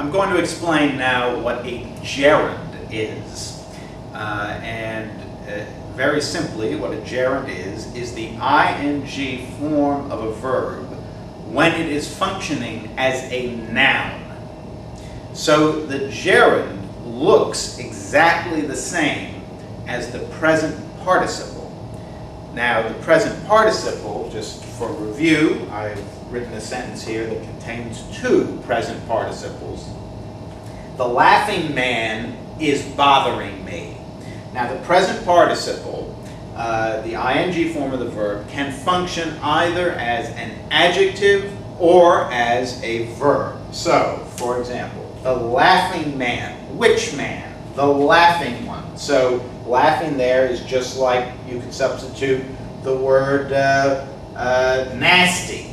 I'm going to explain now what a gerund is. Very simply, what a gerund is the ing form of a verb when it is functioning as a noun. So the gerund looks exactly the same as the present participle. Now, the present participle, just for review, I've written a sentence here that contains two present participles. The laughing man is bothering me. Now, the present participle, the ing form of the verb, can function either as an adjective or as a verb. So, for example, the laughing man. Which man? The laughing one. So, laughing there is just like you could substitute the word nasty,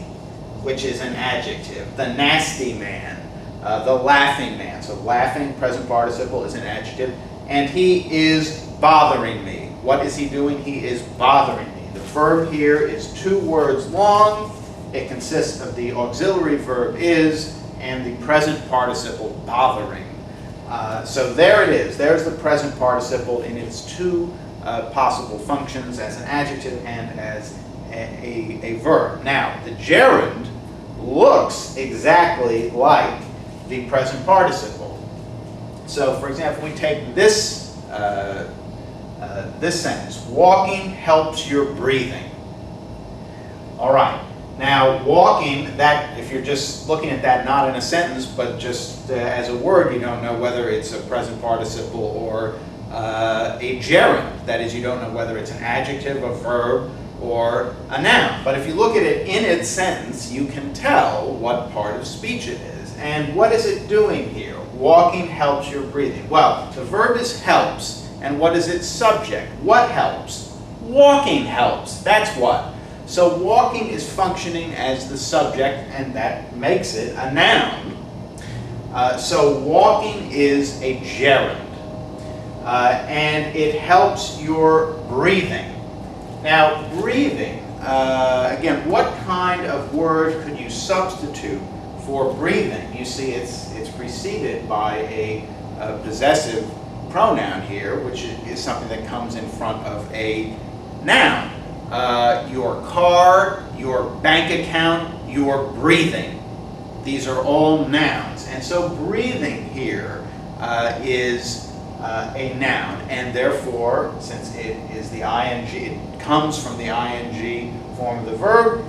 which is an adjective. The nasty man, the laughing man. So laughing, present participle, is an adjective. And he is bothering me. What is he doing? He is bothering me. The verb here is 2 words long. It consists of the auxiliary verb is and the present participle bothering. So there it is. There's the present participle in its 2 possible functions, as an adjective and as a verb. Now, the gerund looks exactly like the present participle. So, for example, we take this this sentence: walking helps your breathing. All right. Now, walking, that, if you're just looking at that not in a sentence, but just as a word, you don't know whether it's a present participle or a gerund. That is, you don't know whether it's an adjective, a verb, or a noun. But if you look at it in its sentence, you can tell what part of speech it is. And what is it doing here? Walking helps your breathing. Well, the verb is helps, and what is its subject? What helps? Walking helps. That's what. So walking is functioning as the subject, and that makes it a noun. So walking is a gerund, and it helps your breathing. Now, breathing, again, what kind of word could you substitute for breathing? You see, it's preceded by a possessive pronoun here, which is something that comes in front of a noun. Your car, your bank account, your breathing. These are all nouns. And so breathing here is a noun, and therefore, since it is the ing, it comes from the ing form of the verb,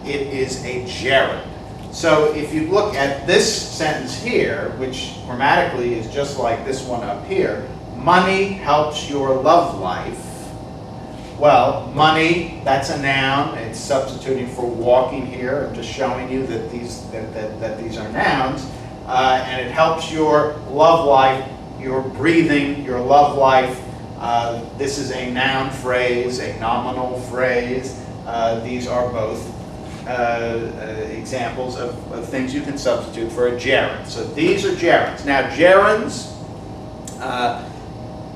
it is a gerund. So if you look at this sentence here, which grammatically is just like this one up here, money helps your love life. Well, money, that's a noun. It's substituting for walking here. I'm just showing you that these are nouns. And it helps your love life, your breathing, your love life. This is a noun phrase, a nominal phrase. These are both examples of things you can substitute for a gerund. So these are gerunds. Now, gerunds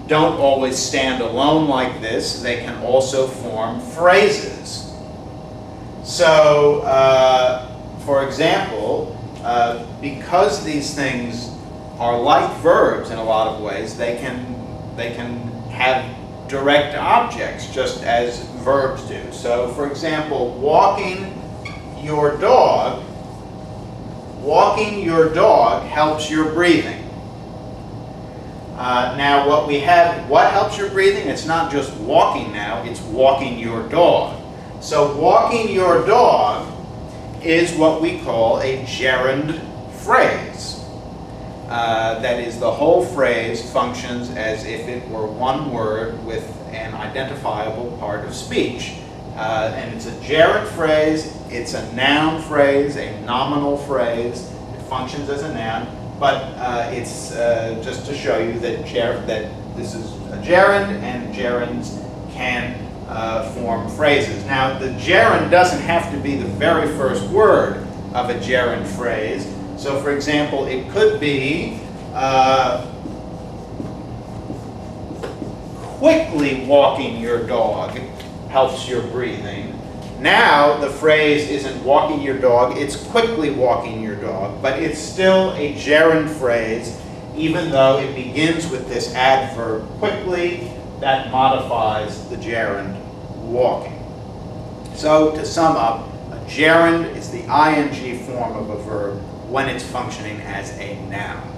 don't always stand alone like this. They can also form phrases. So, for example, because these things are like verbs in a lot of ways, they can have direct objects just as verbs do. So, for example, walking your dog helps your breathing. Now what helps your breathing? It's not just walking now, it's walking your dog. So walking your dog is what we call a gerund phrase. That is, the whole phrase functions as if it were one word with an identifiable part of speech. And it's a gerund phrase, it's a noun phrase, a nominal phrase. It functions as a noun. But it's just to show you that this is a gerund, and gerunds can form phrases. Now, the gerund doesn't have to be the very first word of a gerund phrase. So, for example, it could be quickly walking your dog helps your breathing. Now, the phrase isn't walking your dog, it's quickly walking your dog. dog, but it's still a gerund phrase, even though it begins with this adverb quickly that modifies the gerund walking. So to sum up, a gerund is the ing form of a verb when it's functioning as a noun.